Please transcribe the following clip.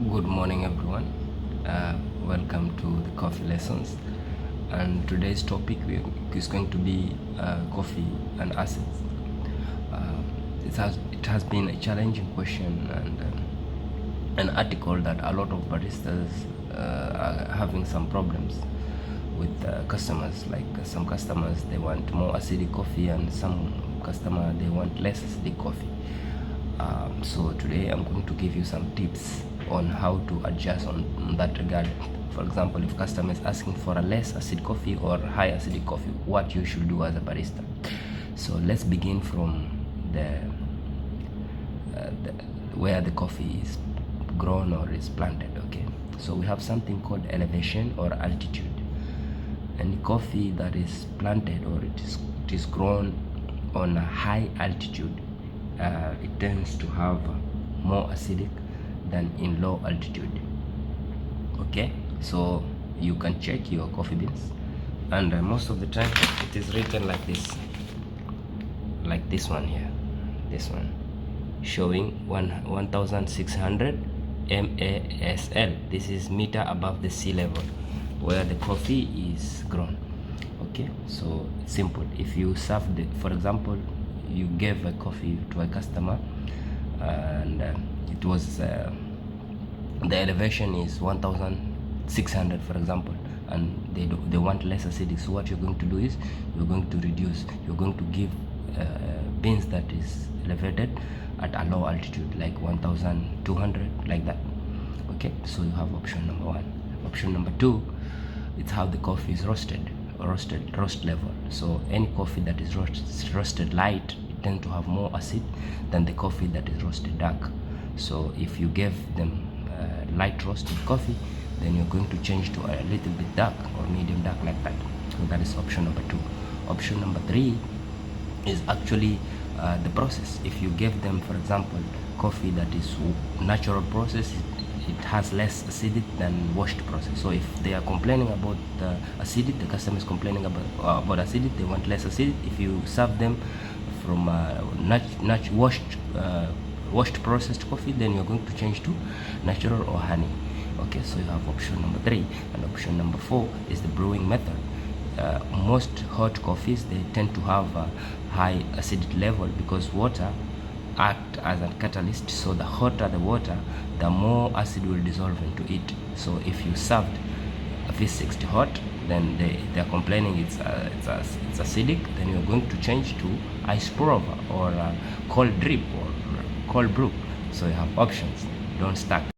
Good morning, everyone. Welcome to the coffee lessons. And today's topic is going to be coffee and acids. It has been a challenging question and an article that a lot of baristas are having some problems with customers. Like some customers they want more acidic coffee, and some customer they want less acidic coffee. So today I'm going to give you some tips on how to adjust on that regard. For example, if customer is asking for a less acid coffee or high acidic coffee, what you should do as a barista. So let's begin from where the coffee is grown or is planted. Okay, so we have something called elevation or altitude. And coffee that is planted or it is grown on a high altitude, it tends to have more acidic than in low altitude. Okay, so you can check your coffee beans, and most of the time it is written like this one here, this one showing 1600 MASL. This is meter above the sea level where the coffee is grown. Okay, so it's simple. If you serve for example, you gave a coffee to a customer and it was the elevation is 1600 for example, and they want less acidic. So what you're going to do is you're going to reduce, you're going to give beans that is elevated at a low altitude like 1200, like that. Okay, so you have option number one. Option number two, it's how the coffee is roast level. So any coffee that is roasted light, it tends to have more acid than the coffee that is roasted dark. So if you give them light roasted coffee, then you're going to change to a little bit dark or medium dark, like that. So that is option number two. Option number three is actually the process. If you give them, for example, coffee that is natural process, it has less acidity than washed process. So if they are complaining about acidity, the customer is complaining about acidity, they want less acidity. If you serve them from washed processed coffee, then you're going to change to natural or honey. Okay, so you have option number three. And option number four is the brewing method. Most hot coffees, they tend to have a high acidity level because water act as a catalyst. So the hotter the water, the more acid will dissolve into it. So if you served a V60 hot, then they're complaining it's acidic, then you're going to change to ice pour over or cold drip or cold brew. So you have options. Don't stack.